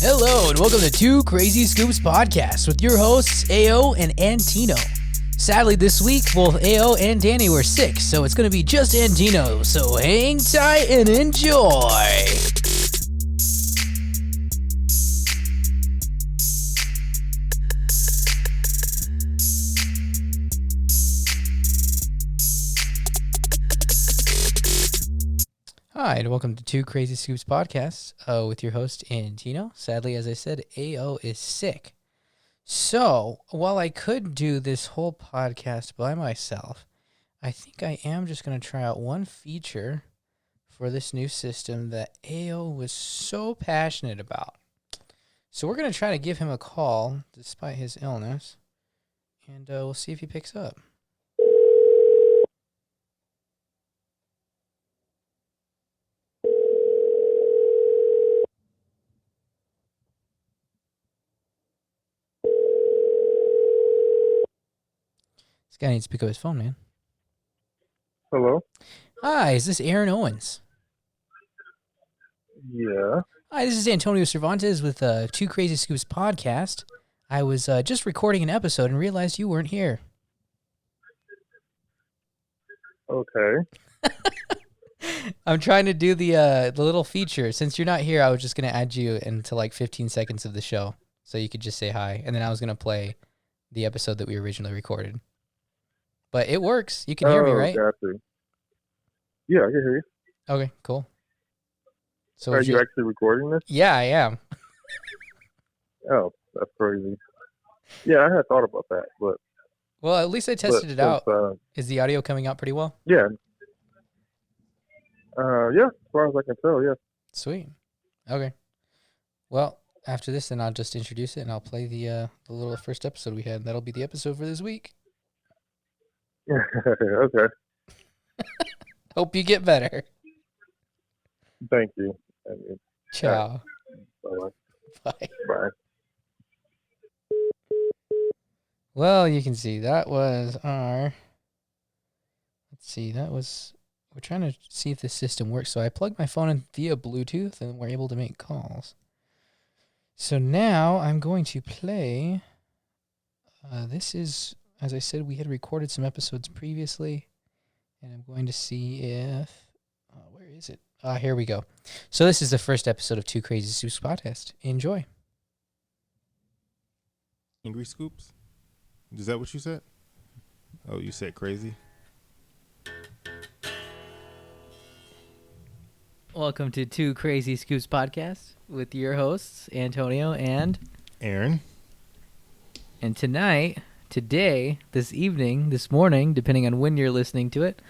Hello and welcome to Two Crazy Scoops Podcast with your hosts AO and Antino. Sadly this week both AO and Danny were sick, so it's going to be just Antino, so hang tight and enjoy. Hi, and welcome to Two Crazy Scoops Podcast with your host, Antino. Sadly, as I said, AO is sick. So, while I could do this whole podcast by myself, I think I am just going to try out one feature for this new system that AO was so passionate about. So, we're going to try to give him a call despite his illness, and we'll see if he picks up. This guy needs to pick up his phone, man. Hello? Hi, is this Aaron Owens? Yeah. Hi, this is Antonio Cervantes with Two Crazy Scoops Podcast. I was just recording an episode and realized you weren't here. Okay. I'm trying to do the little feature. Since you're not here, I was just going to add you into like 15 seconds of the show so you could just say hi. And then I was going to play the episode that we originally recorded. But it works. You can hear me, right? Gotcha. Yeah, I can hear you. Okay, cool. So Are you actually recording this? Yeah, I am. Oh, that's crazy. Yeah, I had thought about that, but... Well, at least I tested it out. Is the audio coming out pretty well? Yeah. Yeah, as far as I can tell, yeah. Sweet. Okay. Well, after this, then I'll just introduce it, and I'll play the little first episode we had. That'll be the episode for this week. Okay. Hope you get better. Thank you. Ciao. Bye. Bye. Bye. Well, you can see that was our... Let's see, that was... We're trying to see if this system works. So I plugged my phone in via Bluetooth, and we're able to make calls. So now I'm going to play... this is... As I said, we had recorded some episodes previously, and I'm going to see if... where is it? Here we go. So this is the first episode of Two Crazy Scoops Podcast. Enjoy. Angry Scoops? Is that what you said? Oh, you said crazy? Welcome to Two Crazy Scoops Podcast with your hosts, Antonio and... Aaron. And today, this evening, this morning, depending on when you're listening to it,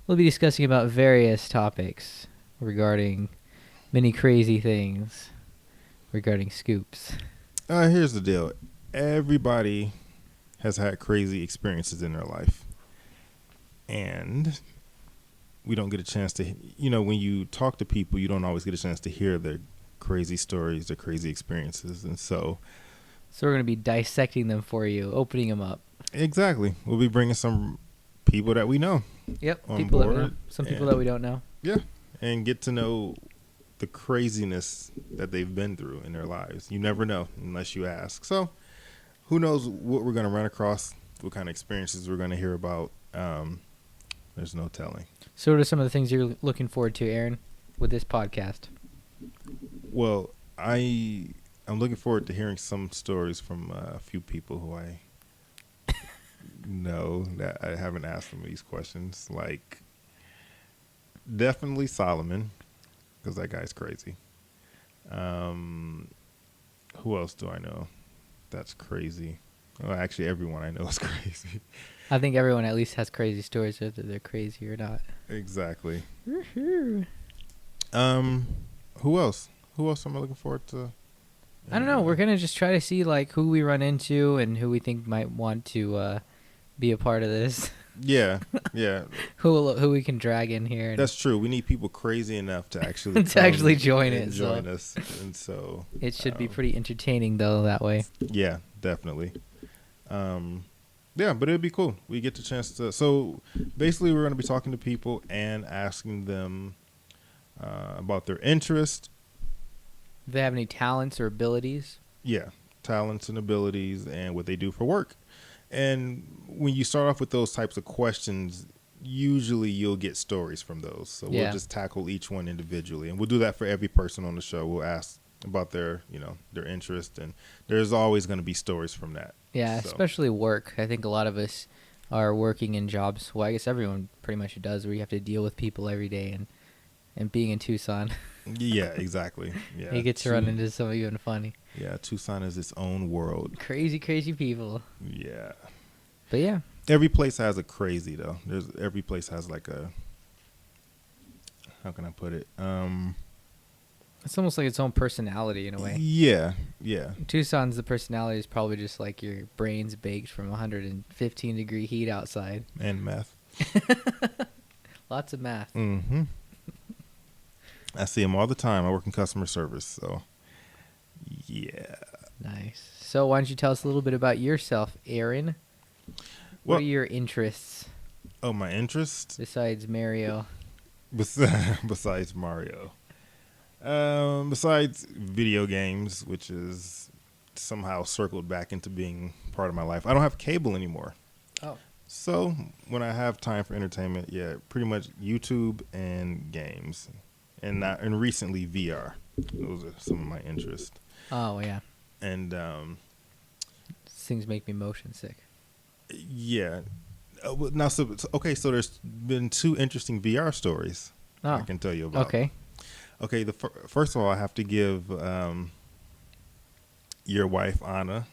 we'll be discussing about various topics regarding many crazy things regarding scoops. Here's the deal. Everybody has had crazy experiences in their life. And we don't get a chance to, when you talk to people, you don't always get a chance to hear their crazy stories, their crazy experiences. And so we're going to be dissecting them for you, opening them up. Exactly. We'll be bringing some people that we know. Yep, people that we know. Some people that we don't know. Yeah, and get to know the craziness that they've been through in their lives. You never know unless you ask. So who knows what we're going to run across, what kind of experiences we're going to hear about. There's no telling. So what are some of the things you're looking forward to, Aaron, with this podcast? Well, I'm looking forward to hearing some stories from a few people who I know that I haven't asked them these questions. Like, definitely Solomon, because that guy's crazy. Who else do I know that's crazy? Well, actually, everyone I know is crazy. I think everyone at least has crazy stories, whether they're crazy or not. Exactly. Woo-hoo. Who else? Who else am I looking forward to? I don't know. We're going to just try to see like who we run into and who we think might want to be a part of this. Yeah. who we can drag in here. That's true. We need people crazy enough to actually join us. And so it should be pretty entertaining though that way. Yeah, definitely. Yeah, but it'd be cool. We get the chance to. So basically, we're going to be talking to people and asking them about their interest Do they have any talents or abilities? Yeah, talents and abilities and what they do for work. And when you start off with those types of questions, usually you'll get stories from those. So we'll Yeah. just tackle each one individually. And we'll do that for every person on the show. We'll ask about their, their interest. And there's always going to be stories from that. Yeah, So, especially work. I think a lot of us are working in jobs. Well, I guess everyone pretty much does, where you have to deal with people every day. And being in Tucson, yeah, exactly. Yeah. you get to run into something even funny. Yeah, Tucson is its own world. Crazy, crazy people. Yeah. But yeah. Every place has a crazy though. Every place has like a, how can I put it? It's almost like its own personality in a way. Yeah. Tucson's the personality is probably just like your brain's baked from 115-degree heat outside. And meth. Lots of math. Mm-hmm. I see them all the time. I work in customer service, so yeah. Nice. So why don't you tell us a little bit about yourself, Aaron? What are your interests? Oh, my interests? Besides Mario. Besides Mario. Besides video games, which is somehow circled back into being part of my life. I don't have cable anymore. Oh. So when I have time for entertainment, yeah, pretty much YouTube and games. And recently VR. Those are some of my interests. Oh, yeah. And things make me motion sick. Yeah. Now, so there's been 2 interesting VR stories I can tell you about. Okay. Okay, first of all, I have to give your wife, Anna,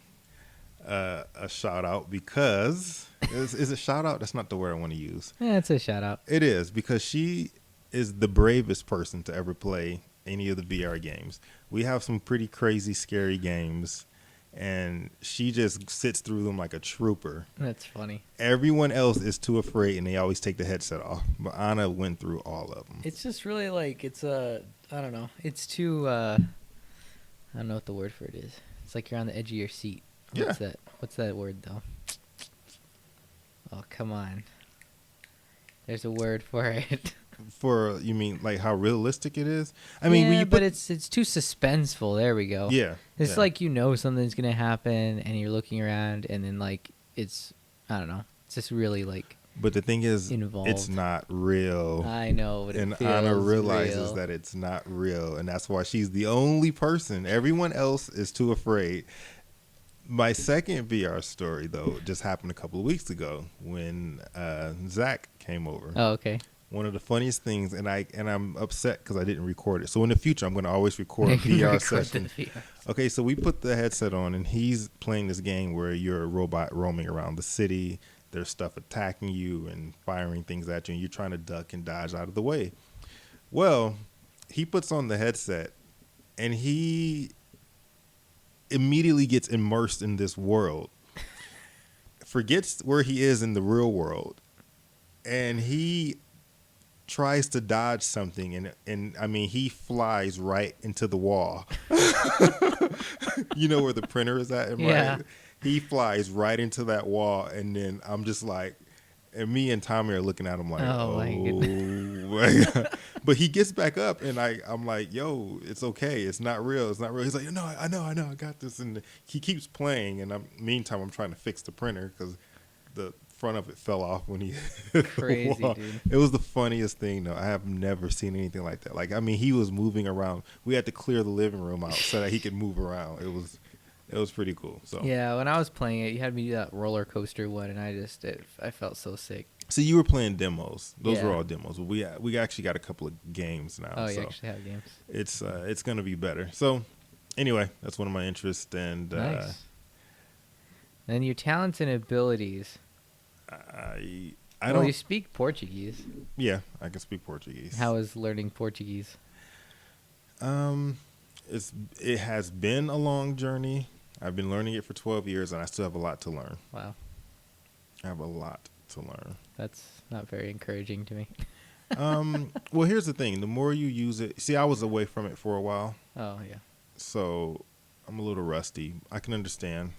a shout-out because... is it shout-out? That's not the word I want to use. Yeah, it's a shout-out. It is, because she is the bravest person to ever play any of the VR games. We have some pretty crazy, scary games, and she just sits through them like a trooper. That's funny. Everyone else is too afraid, and they always take the headset off. But Anna went through all of them. It's just really like, I don't know. It's too, I don't know what the word for it is. It's like you're on the edge of your seat. What's that? What's that word, though? Oh, come on. There's a word for it. For, you mean like how realistic it is? I mean, when you but it's too suspenseful. There we go. Yeah. It's like something's going to happen and you're looking around and then like it's, I don't know. It's just really like But the thing is, involved. It's not real. I know, but and it feels Anna realizes real. that it's not real, and that's why she's the only person. Everyone else is too afraid. My second VR story, though, just happened a couple of weeks ago when Zach came over. Oh, okay. One of the funniest things, and I'm upset because I didn't record it. So in the future, I'm going to always record a VR session. Okay, so we put the headset on, and he's playing this game where you're a robot roaming around the city. There's stuff attacking you and firing things at you, and you're trying to duck and dodge out of the way. Well, he puts on the headset, and he immediately gets immersed in this world, forgets where he is in the real world, and he tries to dodge something, and I mean, he flies right into the wall. You know where the printer is at? Yeah. He flies right into that wall, and then I'm just like, and me and Tommy are looking at him like, Oh, my goodness. my God. But he gets back up, and I'm like, yo, it's okay. It's not real. It's not real. He's like, no, I know, I got this. And he keeps playing, and meantime, I'm trying to fix the printer because the front of it fell off when he hit Crazy, the wall. dude. It was the funniest thing, though. I have never seen anything like that. Like, I mean, he was moving around. We had to clear the living room out so that he could move around. It was pretty cool. So Yeah, when I was playing it, you had me do that roller coaster one, and I felt so sick. So you were playing demos. Those Yeah. were all demos. But we actually got a couple of games now. Oh, you so actually have games. it's going to be better. So anyway, that's one of my interests. And Nice. And your talents and abilities. I Well, don't. you speak Portuguese. Yeah, I can speak Portuguese. How is learning Portuguese? It has been a long journey. I've been learning it for 12 years, and I still have a lot to learn. Wow, I have a lot to learn. that's not very encouraging to me. Well, here's the thing. The more you use it, see, I was away from it for a while, Oh, yeah. so I'm a little rusty. I can understand.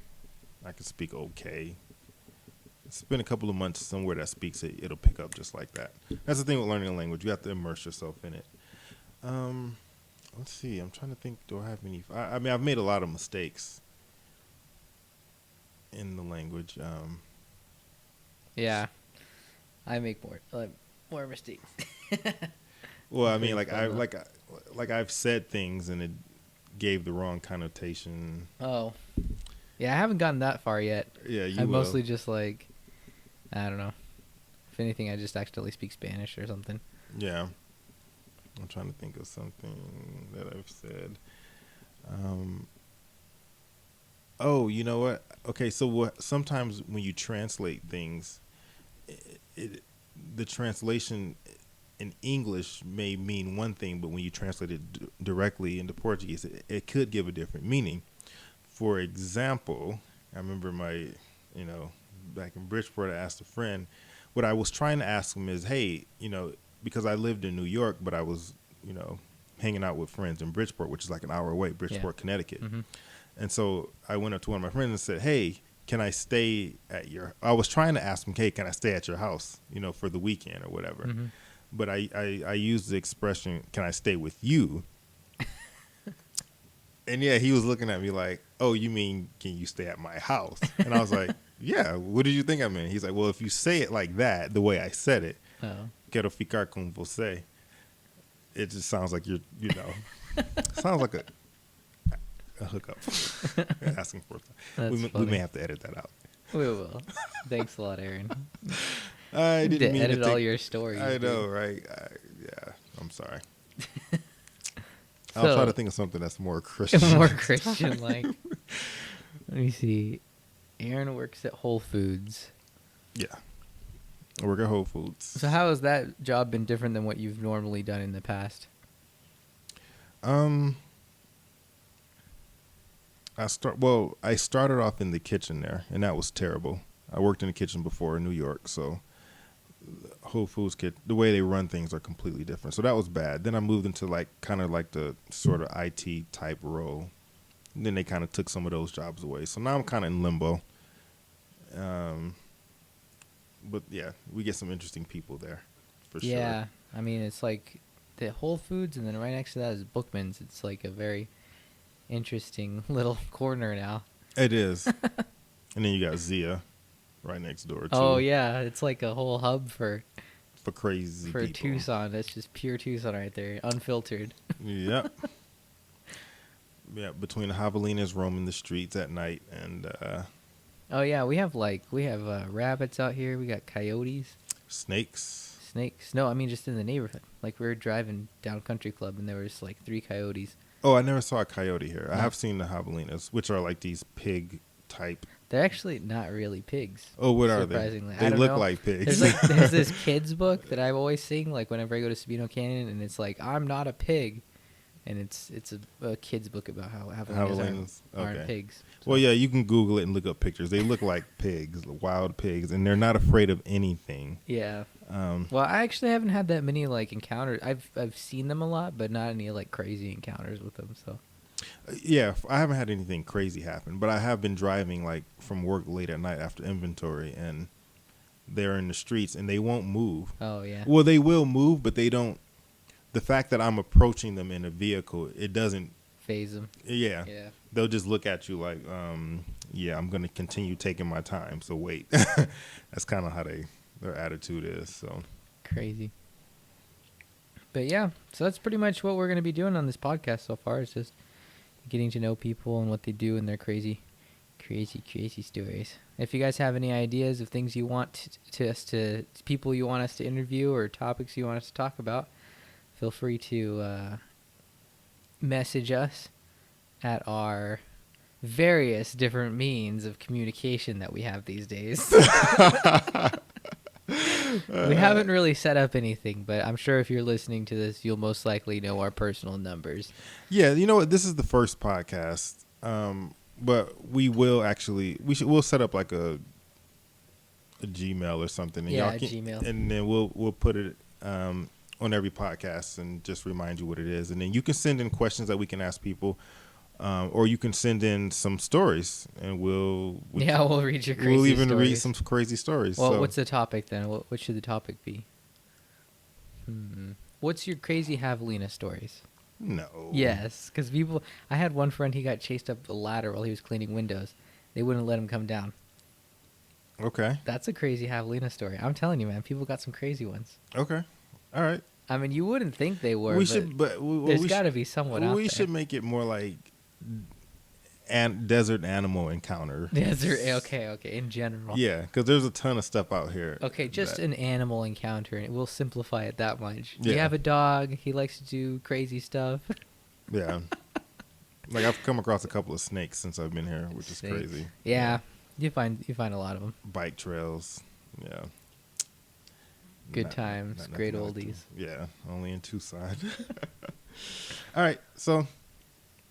I can speak okay. It's been a couple of months somewhere that speaks it. It'll pick up just like that. That's the thing with learning a language. You have to immerse yourself in it. let's see. I'm trying to think. Do I have any? I mean, I've made a lot of mistakes in the language. Yeah, I make more mistakes. Well, I mean, Pretty fun, though. like I've said things and it gave the wrong connotation. Oh, yeah, I haven't gotten that far yet. Yeah, you I will. mostly just like, I don't know. If anything, I just accidentally speak Spanish or something. Yeah. I'm trying to think of something that I've said. Oh, you know what? Okay, so sometimes when you translate things, the translation in English may mean one thing, but when you translate it directly into Portuguese, it could give a different meaning. For example, I remember back in Bridgeport, I asked a friend, what I was trying to ask him is, hey, because I lived in New York, but I was, hanging out with friends in Bridgeport, which is like an hour away, Bridgeport, Connecticut. Mm-hmm. And so I went up to one of my friends and said, hey, can I stay I was trying to ask him, hey, can I stay at your house, for the weekend or whatever. Mm-hmm. But I used the expression, can I stay with you? And yeah, he was looking at me like, oh, you mean, can you stay at my house? And I was like, yeah, what did you think I meant? He's like, well, if you say it like that, the way I said it, quero ficar com você, it just sounds like sounds like a hookup. Asking for it. We may have to edit that out. We will. Thanks a lot, Aaron. I didn't mean edit to all your stories. I know, right? Yeah, I'm sorry. I'll try to think of something that's more Christian. More Christian-like. Let me see. Aaron works at Whole Foods. Yeah. I work at Whole Foods. So how has that job been different than what you've normally done in the past? I started off in the kitchen there, and that was terrible. I worked in the kitchen before in New York, so Whole Foods the way they run things are completely different. So that was bad. Then I moved into kind of the sort of IT type role. And then they kind of took some of those jobs away. So now I'm kind of in limbo. But yeah, we get some interesting people there, for sure. Yeah, I mean, it's like the Whole Foods, and then right next to that is Bookman's. It's like a very interesting little corner now. It is. And then you got Zia right next door, too. Oh, yeah, it's like a whole hub for crazy people. Tucson. That's just pure Tucson right there, unfiltered. Yep. Yeah, between the javelinas roaming the streets at night and oh yeah, we have rabbits out here. We got coyotes, snakes. No, I mean just in the neighborhood. Like we were driving down Country Club and there was like 3 coyotes. Oh, I never saw a coyote here. No. I have seen the javelinas, which are like these pig type. They're actually not really pigs. Oh, what are they? Surprisingly, They look like pigs. There's this kids book that I always sing like whenever I go to Sabino Canyon, and it's like I'm not a pig. And it's a kid's book about how javelinas aren't pigs. So. Well, yeah, you can Google it and look up pictures. They look like pigs, wild pigs, and they're not afraid of anything. Yeah. Well, I actually haven't had that many like encounters. I've seen them a lot, but not any like crazy encounters with them. So. Yeah, I haven't had anything crazy happen, but I have been driving like from work late at night after inventory, and they're in the streets and they won't move. Oh yeah. Well, they will move, but they don't. The fact that I'm approaching them in a vehicle, it doesn't phase them. Yeah. Yeah. They'll just look at you like, yeah, I'm going to continue taking my time, so wait. That's kind of how their attitude is. So crazy. But yeah, so that's pretty much what we're going to be doing on this podcast so far. It's just getting to know people and what they do and their crazy stories. If you guys have any ideas of things you want people you want us to interview or topics you want us to talk about, feel free to message us at our various different means of communication that we have these days. We haven't really set up anything, but I'm sure if you're listening to this, you'll most likely know our personal numbers. Yeah, you know what? This is the first podcast, but we will actually we'll set up like a Gmail or something. And Gmail, and then we'll put it on every podcast and just remind you what it is. And then you can send in questions that we can ask people, or you can send in some stories, and we'll read your crazy We'll even read some crazy stories. Well, what's the topic then? What should the topic be? What's your crazy javelina stories? No. Yes, because people. I had one friend. He got chased up a ladder while he was cleaning windows. They wouldn't let him come down. Okay. That's a crazy javelina story. I'm telling you, man. People got some crazy ones. Okay. All right. I mean, you wouldn't think they were. We but should, but there's got to be someone out we there. should make it more like desert animal encounter. Desert. Okay. In general. Yeah, because there's a ton of stuff out here. Okay, just an animal encounter, and we'll simplify it that much. Yeah. You have a dog. He likes to do crazy stuff. Yeah. Like I've come across a couple of snakes since I've been here, which is Snakes. crazy. Yeah, you find a lot of them. Bike trails. Yeah. Good times, nothing great else to- oldies. Yeah, only in Tucson. All right, so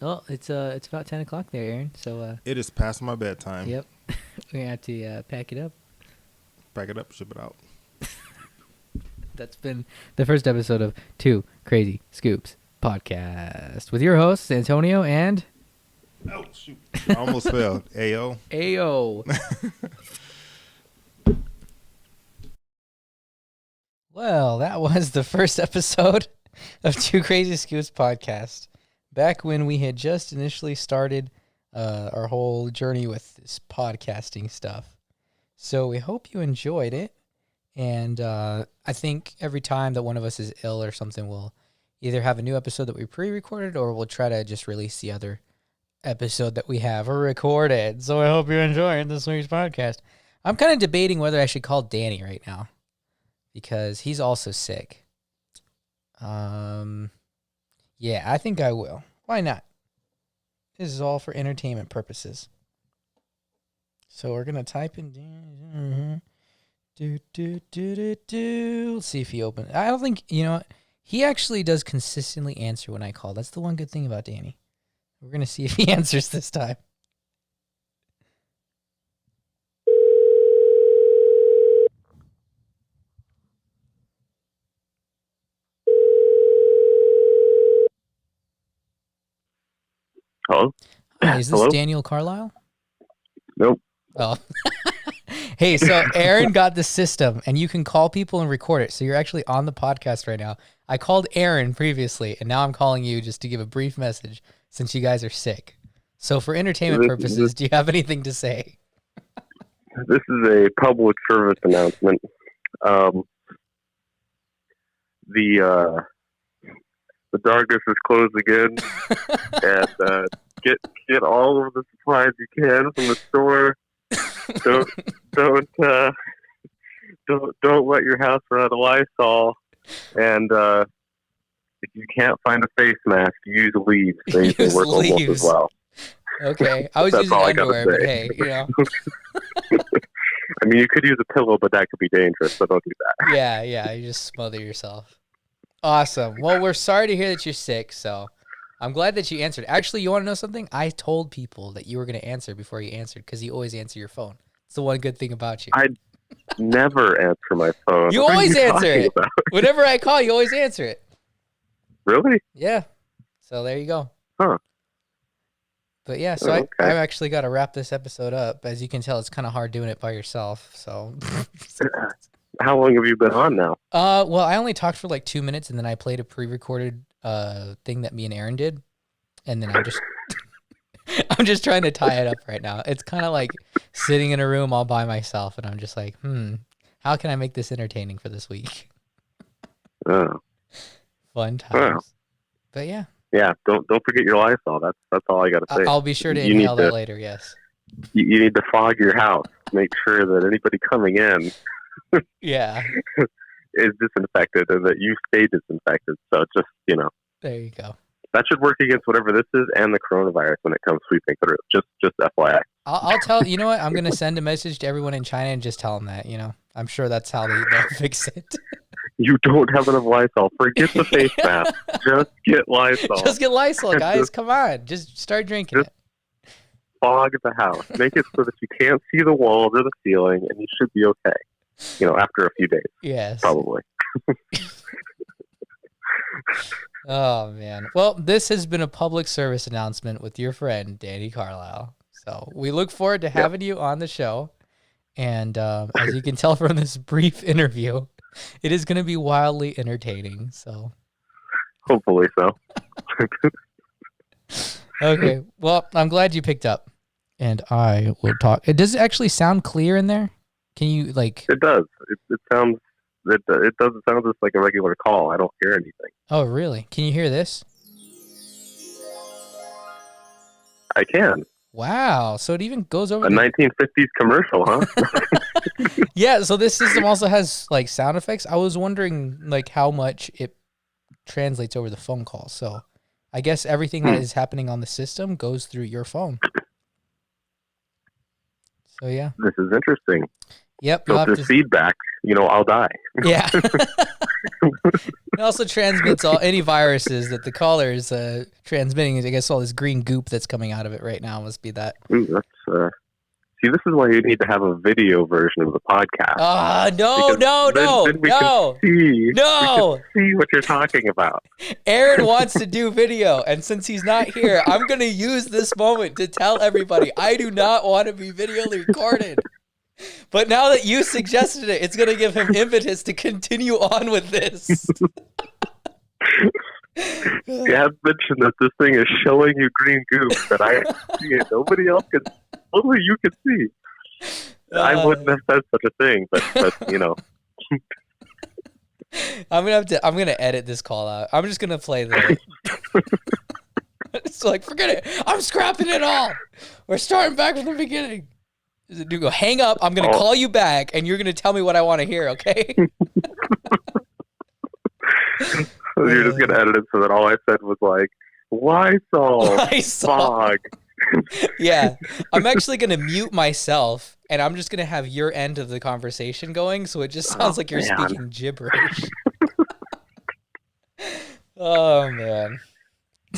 Oh, it's about 10 o'clock there, Aaron. So it is past my bedtime. yep, we're gonna have to pack it up. Pack it up, ship it out. That's been the first episode of Two Crazy Scoops podcast with your hosts Antonio and Oh shoot! I almost fell. Ayo. Ayo. Well, that was the first episode of Two Crazy Scoops podcast. Back when we had just initially started our whole journey with this podcasting stuff. So we hope you enjoyed it. And I think every time that one of us is ill or something, we'll either have a new episode that we pre-recorded or we'll try to just release the other episode that we have recorded. So I hope you're enjoying this week's podcast. I'm kind of debating whether I should call Danny right now because he's also sick. Yeah, I think I will. Why not? This is all for entertainment purposes. So we're gonna type in Let's see if he opens. I don't think what. He actually does consistently answer when I call. That's the one good thing about Danny. We're gonna see if he answers this time. Hello? Hi, is this Hello? Daniel Carlile? Nope. Oh. Hey, so Aaron got the system, and you can call people and record it. So you're actually on the podcast right now. I called Aaron previously, and now I'm calling you just to give a brief message since you guys are sick. So for entertainment purposes, do you have anything to say? This is a public service announcement. The darkness is closed again, and get all of the supplies you can from the store. Don't let your house run out of Lysol. And if you can't find a face mask, use leaves. They Use usually work almost leaves. as well. Okay, I was That's using all I gotta underwear, but say. hey, I mean, you could use a pillow, but that could be dangerous, so don't do that. yeah, you just smother yourself. Awesome. Well, we're sorry to hear that you're sick, so I'm glad that you answered. Actually, you want to know something? I told people that you were going to answer before you answered because you always answer your phone. It's the one good thing about you. I never answer my phone. You What are always answer talking it. about? Whenever I call, you always answer it. Really? Yeah. So there you go. Huh. But yeah, so Okay. I've actually got to wrap this episode up. As you can tell, it's kind of hard doing it by yourself. So, How long have you been on now? well, I only talked for like 2 minutes, and then I played a pre-recorded thing that me and Aaron did, and then I'm just trying to tie it up right now. It's kind of like sitting in a room all by myself, and I'm just like, how can I make this entertaining for this week? Oh. Fun times. But yeah, Yeah, don't forget your Lysol. That's all I got to say. I'll be sure to You need inhale that to- later. Yes. You need to fog your house. Make sure that anybody coming in Yeah. is disinfected and that you stay disinfected. So just, There you go. that should work against whatever this is and the coronavirus when it comes sweeping through. Just FYI. I'll tell you know what, I'm gonna send a message to everyone in China and just tell them that I'm sure that's how they'll fix it. You don't have enough Lysol. Forget the face mask. Just get Lysol. Just get Lysol, guys. Come on, just start drinking it. Fog the house. Make it so that you can't see the walls or the ceiling, and you should be okay. After a few days, Yes. probably. Oh man. Well, this has been a public service announcement with your friend Danny Carlile. So we look forward to having you on the show. And as you can tell from this brief interview, it is going to be wildly entertaining. So Hopefully so. Okay. Well, I'm glad you picked up, and I will talk. Does it actually sound clear in there? Can you like? It does. It sounds. It doesn't sound just like a regular call. I don't hear anything. Oh, really? Can you hear this? I can. Wow. So it even goes over A 1950s commercial, huh? Yeah, so this system also has like sound effects. I was wondering like how much it translates over the phone call. So I guess everything that is happening on the system goes through your phone. So yeah. This is interesting. Yep. So if there's feedback, I'll die. Yeah. It also transmits any viruses that the caller is transmitting. I guess all this green goop that's coming out of it right now must be that. Ooh, that's see, this is why you need to have a video version of the podcast. No. Then we can see what you're talking about. Aaron wants to do video, and since he's not here, I'm going to use this moment to tell everybody I do not want to be video recorded. But now that you suggested it, it's going to give him impetus to continue on with this. You have mentioned that this thing is showing you green goop that I see it. Nobody else can. Only you can see. I wouldn't have said such a thing, but I'm gonna edit this call out. I'm just gonna play the. It's like, forget it. I'm scrapping it all. We're starting back from the beginning. Do go hang up. I'm gonna call you back, and you're gonna tell me what I want to hear. Okay. You're just gonna edit it so that all I said was like, Lysol, fog. Yeah, I'm actually gonna mute myself, and I'm just gonna have your end of the conversation going, so it just sounds like you're speaking gibberish. Oh man.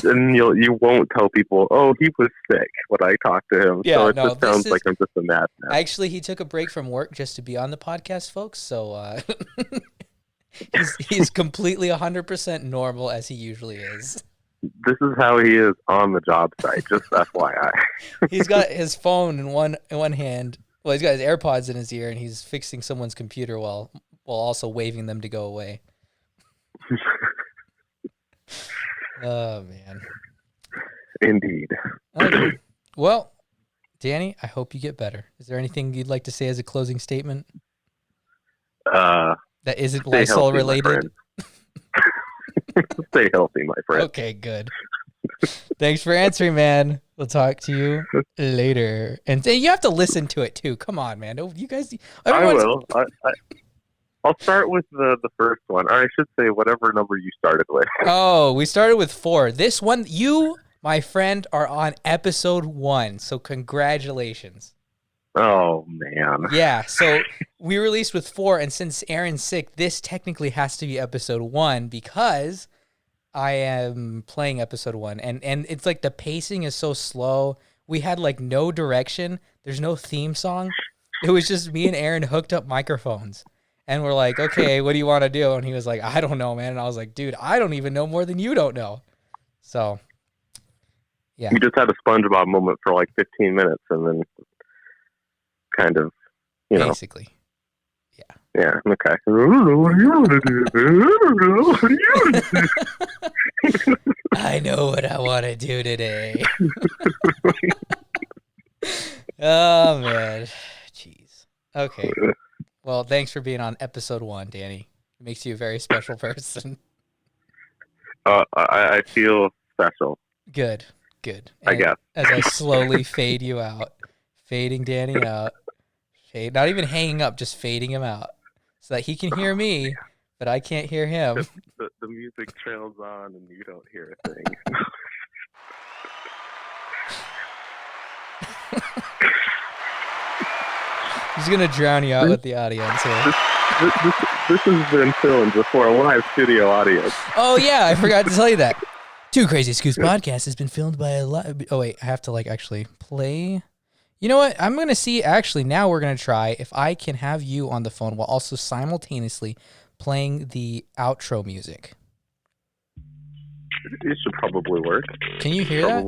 And you won't tell people, oh, he was sick when I talked to him. Yeah, so it just sounds like I'm just a madman. Actually, he took a break from work just to be on the podcast, folks. So he's completely 100% normal as he usually is. This is how he is on the job site, just FYI. He's got his phone in one hand. Well, he's got his AirPods in his ear, and he's fixing someone's computer while also waving them to go away. Oh, man. Indeed. Okay. Well, Danny, I hope you get better. Is there anything you'd like to say as a closing statement? That isn't Lysol related? Stay healthy, my friend. Okay, good. Thanks for answering, man. We'll talk to you later. And you have to listen to it, too. Come on, man. You guys... I will. I'll start with the first one. Or I should say whatever number you started with. Oh, we started with 4. This one, you, my friend, are on episode 1. So congratulations. Oh, man. Yeah, so we released with 4. And since Aaron's sick, this technically has to be episode 1 because I am playing episode 1. And it's like the pacing is so slow. We had like no direction. There's no theme song. It was just me and Aaron hooked up microphones. And we're like, okay, what do you want to do? And he was like, I don't know, man. And I was like, dude, I don't even know more than you don't know. So, yeah. You just had a SpongeBob moment for like 15 minutes and then kind of, Basically. Yeah. Yeah, okay. I don't know what you want to do. I don't know what you want to do. I know what I want to do today. Oh, man. Jeez. Okay. Well, thanks for being on episode 1, Danny. It makes you a very special person. I feel special. Good. And I guess. As I slowly fade you out, fading Danny out, not even hanging up, just fading him out, so that he can hear me, but I can't hear him. The music trails on and you don't hear a thing. He's going to drown you out with the audience here. This has been filmed before a live studio audience. Oh, yeah, I forgot to tell you that. Two Crazy Scoots podcast has been filmed by a live... Oh, wait, I have to, actually play... You know what? I'm going to see... Actually, now we're going to try if I can have you on the phone while also simultaneously playing the outro music. It should probably work. Can you hear that?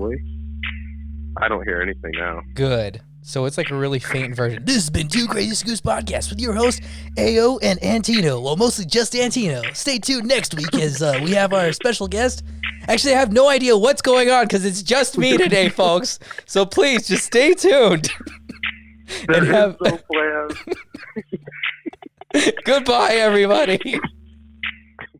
I don't hear anything now. Good. So it's like a really faint version. This has been Two Crazy Scoots Podcast with your hosts, Ao and Antino. Well, mostly just Antino. Stay tuned next week as we have our special guest. Actually, I have no idea what's going on because it's just me today, folks. So please, just stay tuned. There is no plan. Goodbye, everybody.